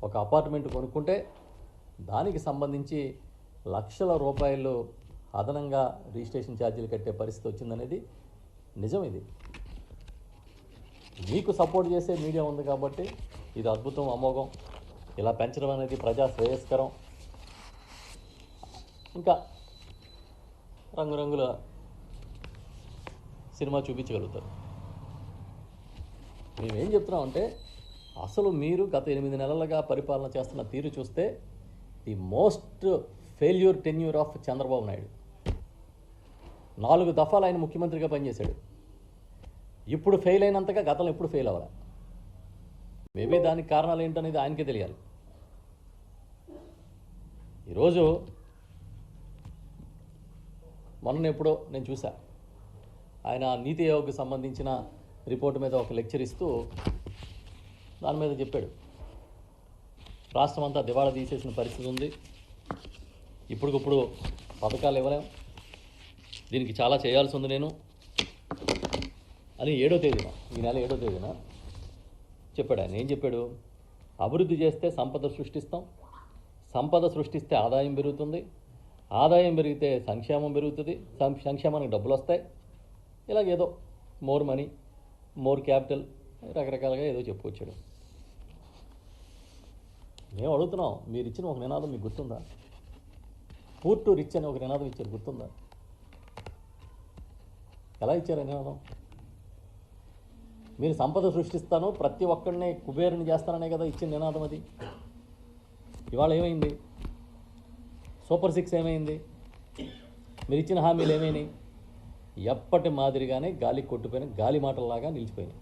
ఒక అపార్ట్మెంట్ కొనుక్కుంటే దానికి సంబంధించి లక్షల రూపాయలు అదనంగా రిజిస్ట్రేషన్ ఛార్జీలు కట్టే పరిస్థితి వచ్చిందనేది నిజం. ఇది మీకు సపోర్ట్ చేసే మీడియా ఉంది కాబట్టి ఇది అద్భుతం, అమోఘం, ఇలా పెంచడం అనేది ప్రజా శ్రేయస్కరం. ఇంకా రంగురంగుల సినిమా చూపించగలుగుతారు. మేమేం చెప్తున్నామంటే అసలు మీరు గత 8 నెలలుగా పరిపాలన చేస్తున్న తీరు చూస్తే the most failure tenure of Chandrababu Naidu. 4 దఫాలు ఆయన ముఖ్యమంత్రిగా పనిచేశాడు. ఇప్పుడు ఫెయిల్ అయినంతగా గతంలో ఎప్పుడు ఫెయిల్ అవ్వాలి. మేబీ దానికి కారణాలు ఏంటనేది ఆయనకే తెలియాలి. ఈరోజు మొన్న ఎప్పుడో నేను చూసా, ఆయన నీతి ఆయోగ్కి సంబంధించిన రిపోర్టు మీద ఒక లెక్చర్ ఇస్తూ దాని మీద చెప్పాడు, రాష్ట్రం అంతా దివాళా తీసేసిన పరిస్థితి ఉంది, ఇప్పటికిప్పుడు పథకాలు ఇవ్వలేం, దీనికి చాలా చేయాల్సి ఉంది నేను అని 7వ తేదీన, ఈ నెల 7వ తేదీన చెప్పాడు. ఆయన ఏం చెప్పాడు? అభివృద్ధి చేస్తే సంపద సృష్టిస్తాం, సంపద సృష్టిస్తే ఆదాయం పెరుగుతుంది, ఆదాయం పెరిగితే సంక్షేమం పెరుగుతుంది, సంక్షేమానికి డబ్బులు వస్తాయి, ఇలాగేదో మోర్ మనీ, మోర్ క్యాపిటల్, రకరకాలుగా ఏదో చెప్పుకొచ్చాడు. మేము అడుగుతున్నాం, మీరు ఇచ్చిన ఒక నినాదం మీకు గుర్తుందా? పూర్ టు రిచ్ అని ఒక నినాదం ఇచ్చారు, గుర్తుందా? ఎలా ఇచ్చారు ఆ నినాదం? మీరు సంపద సృష్టిస్తాను, ప్రతి ఒక్కడిని కుబేరుని చేస్తాననే కదా ఇచ్చిన నినాదం అది. ఇవాళ ఏమైంది? సూపర్ 6 ఏమైంది? మీరు ఇచ్చిన హామీలు ఏమైనాయి? ఎప్పటి మాదిరిగానే గాలి కొట్టుపోయిన గాలి మాటల్లాగా నిలిచిపోయినాయి.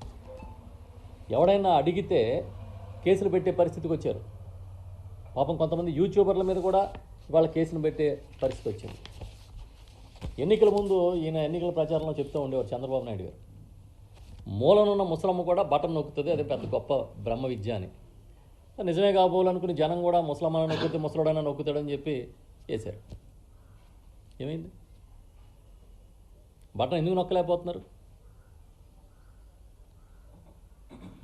ఎవడైనా అడిగితే కేసులు పెట్టే పరిస్థితికి వచ్చారు. పాపం కొంతమంది యూట్యూబర్ల మీద కూడా ఇవాళ కేసులు పెట్టే పరిస్థితి వచ్చింది. ఎన్నికల ముందు ఈయన ఎన్నికల ప్రచారంలో చెప్తూ ఉండేవారు చంద్రబాబు నాయుడు గారు, మూలనున్న ముసలమ్మ కూడా బటన్ నొక్కుతుంది, అదే పెద్ద గొప్ప బ్రహ్మ విద్య అని. నిజమే కాబోలనుకుని జనం కూడా ముసలమ్మని నొక్కితే ముసలోడైనా నొక్కుతాడని చెప్పి వేశారు. ఏమైంది? బటన్ ఎందుకు నొక్కలేకపోతున్నారు?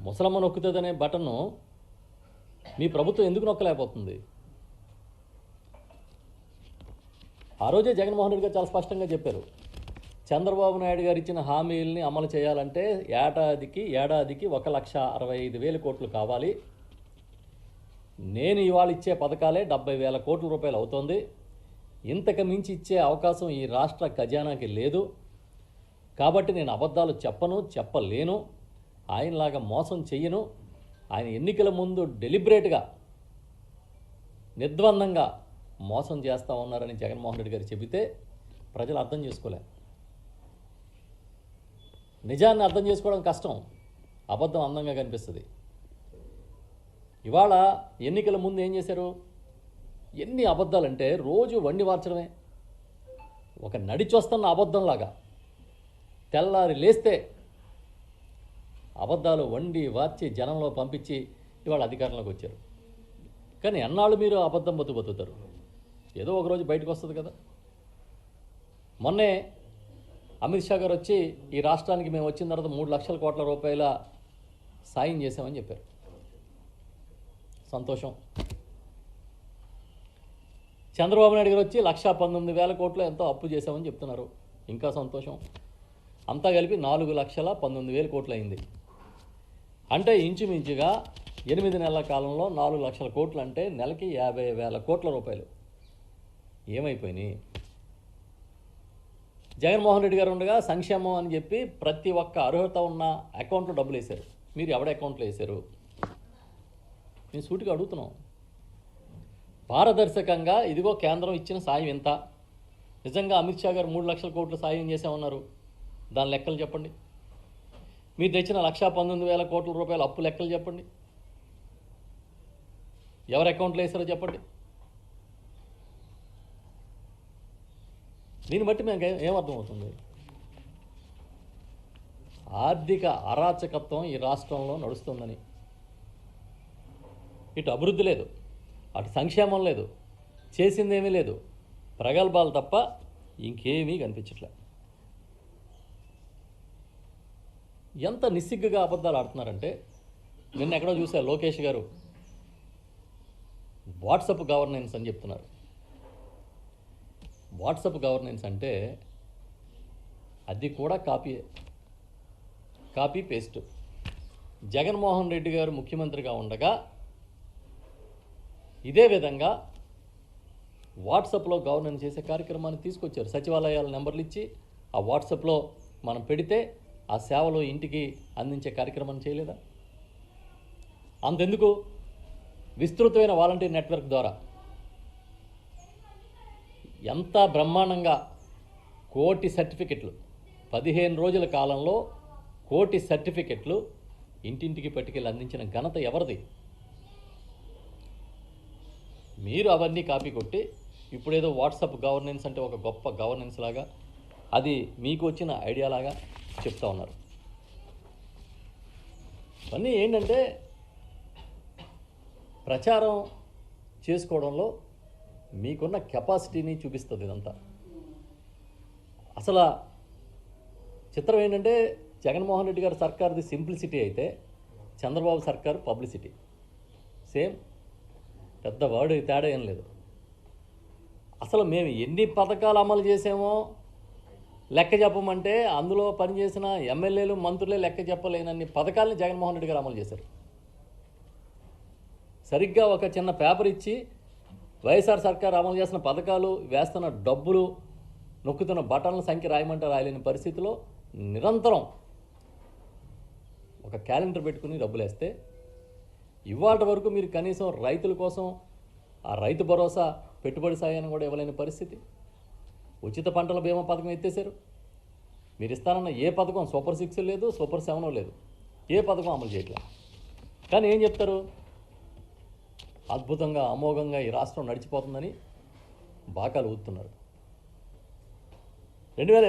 ముసలమ్మ నొక్కుతుందనే బటన్ను మీ ప్రభుత్వం ఎందుకు నొక్కలేకపోతుంది? ఆ రోజే జగన్మోహన్ రెడ్డి గారు చాలా స్పష్టంగా చెప్పారు, చంద్రబాబు నాయుడు గారు ఇచ్చిన హామీలని అమలు చేయాలంటే ఏడాదికి 1,65,000 కోట్లు కావాలి. నేను ఇవాళ ఇచ్చే పథకాలే 70,000 కోట్ల రూపాయలు అవుతోంది. ఇంతకు మించి ఇచ్చే అవకాశం ఈ రాష్ట్ర ఖజానాకి లేదు. కాబట్టి నేను అబద్ధాలు చెప్పలేను, ఆయనలాగా మోసం చెయ్యను. ఆయన ఎన్నికల ముందు డెలిబరేట్గా నిర్ద్వందంగా మోసం చేస్తూ ఉన్నారని జగన్మోహన్ రెడ్డి గారు చెబితే ప్రజలు అర్థం చేసుకోలే. నిజాన్ని అర్థం చేసుకోవడం కష్టం, అబద్ధం అందంగా కనిపిస్తుంది. ఇవాళ ఎన్నికల ముందు ఏం చేశారు? ఎన్ని అబద్ధాలంటే రోజు వండి వార్చడమే. ఒక నడిచొస్తున్న అబద్ధంలాగా తెల్లారి లేస్తే అబద్ధాలు వండి వార్చి జనంలో పంపించి ఇవాళ అధికారంలోకి వచ్చారు. కానీ ఎన్నాళ్ళు మీరు అబద్ధం బతుకుతారు? ఏదో ఒకరోజు బయటకు వస్తుంది కదా. మొన్నే అమిత్ షా గారు వచ్చి ఈ రాష్ట్రానికి మేము వచ్చిన తర్వాత 3 లక్షల కోట్ల రూపాయల సాయం చేశామని చెప్పారు. సంతోషం. చంద్రబాబు నాయుడు గారు వచ్చి 1,19,000 కోట్లు ఎంతో అప్పు చేశామని చెప్తున్నారు. ఇంకా సంతోషం. అంతా కలిపి 4,19,000 కోట్లు అయింది. అంటే ఇంచుమించుగా 8 నెలల కాలంలో 4 లక్షల కోట్లు అంటే నెలకి 50,000 కోట్ల రూపాయలు ఏమైపోయినాయి? జగన్మోహన్ రెడ్డి గారు ఉండగా సంక్షేమం అని చెప్పి ప్రతి ఒక్క అర్హత ఉన్న అకౌంట్లో డబ్బులు వేశారు. మీరు ఎవడ అకౌంట్లో వేశారు? మేము సూటిగా అడుగుతున్నాం. పారదర్శకంగా ఇదిగో కేంద్రం ఇచ్చిన సాయం ఎంత, నిజంగా అమిత్ షా గారు 3 లక్షల కోట్లు సాయం చేశామన్నారు, దాని లెక్కలు చెప్పండి. మీరు తెచ్చిన 1,19,000 కోట్ల రూపాయల అప్పు లెక్కలు చెప్పండి. ఎవరి అకౌంట్లో వేసారో చెప్పండి. దీన్ని బట్టి మేము ఏమర్థమవుతుంది? ఆర్థిక అరాచకత్వం ఈ రాష్ట్రంలో నడుస్తుందని. ఇటు అభివృద్ధి లేదు, అటు సంక్షేమం లేదు, చేసిందేమీ లేదు, ప్రగల్భాలు తప్ప ఇంకేమీ కనిపించట్లే. ఎంత నిస్సిగ్గుగా అబద్ధాలు ఆడుతున్నారంటే, నిన్న ఎక్కడో చూసా లోకేష్ గారు వాట్సప్ గవర్నెన్స్ అని చెప్తున్నారు. వాట్సప్ గవర్నెన్స్ అంటే అది కూడా కాపీ పేస్ట్. జగన్మోహన్ రెడ్డి గారు ముఖ్యమంత్రిగా ఉండగా ఇదే విధంగా వాట్సాప్లో గవర్నెన్స్ చేసే కార్యక్రమాన్ని తీసుకొచ్చారు. సచివాలయాల నెంబర్లు ఇచ్చి ఆ వాట్సాప్లో మనం పెడితే ఆ సేవలు ఇంటికి అందించే కార్యక్రమం చేయలేదా? అంతెందుకు, విస్తృతమైన వాలంటీర్ నెట్వర్క్ ద్వారా ఎంత బ్రహ్మాండంగా కోటి సర్టిఫికెట్లు, 15 రోజుల కాలంలో కోటి సర్టిఫికెట్లు ఇంటింటికి పట్టుకెళ్ళి అందించిన ఘనత ఎవరిది? మీరు అవన్నీ కాపీ కొట్టి ఇప్పుడేదో వాట్సాప్ గవర్నెన్స్ అంటే ఒక గొప్ప గవర్నెన్స్ లాగా, అది మీకు వచ్చిన ఐడియా లాగా చెప్తా ఉన్నారు. ఇవన్నీ ఏంటంటే ప్రచారం చేసుకోవడంలో మీకున్న కెపాసిటీని చూపిస్తుంది ఇదంతా. అసలు చిత్రం ఏంటంటే జగన్మోహన్ రెడ్డి గారి సర్కార్ది సింప్లిసిటీ అయితే చంద్రబాబు సర్కారు పబ్లిసిటీ. సేమ్, పెద్ద వర్డ్ తేడా ఏం లేదు. అసలు మేము ఎన్ని పథకాలు అమలు చేసామో లెక్క చెప్పమంటే అందులో పనిచేసిన ఎమ్మెల్యేలు మంత్రులే లెక్క చెప్పలేనన్ని పథకాలని జగన్మోహన్ రెడ్డి గారు అమలు చేశారు. సరిగ్గా ఒక చిన్న పేపర్ ఇచ్చి వైఎస్ఆర్ సర్కార్ అమలు చేసిన పథకాలు, వేస్తున్న డబ్బులు, నొక్కుతున్న బటన్ల సంఖ్య రాయమంటే రాయలేని పరిస్థితిలో నిరంతరం ఒక క్యాలెండర్ పెట్టుకుని డబ్బులు వేస్తే ఇవాళ వరకు మీరు కనీసం రైతుల కోసం ఆ రైతు భరోసా పెట్టుబడి సాయాన్ని కూడా ఇవ్వలేని పరిస్థితి. ఉచిత పంటల బీమా పథకం ఎత్తేసారు. మీరు ఇస్తానన్న ఏ పథకం సూపర్ 6 లేదు, సూపర్ 7 లేదు, ఏ పథకం అమలు చేయట్లేదు. కానీ ఏం చెప్తారు? అద్భుతంగా అమోఘంగా ఈ రాష్ట్రం నడిచిపోతుందని బాకాలు ఊతున్నారు. 2020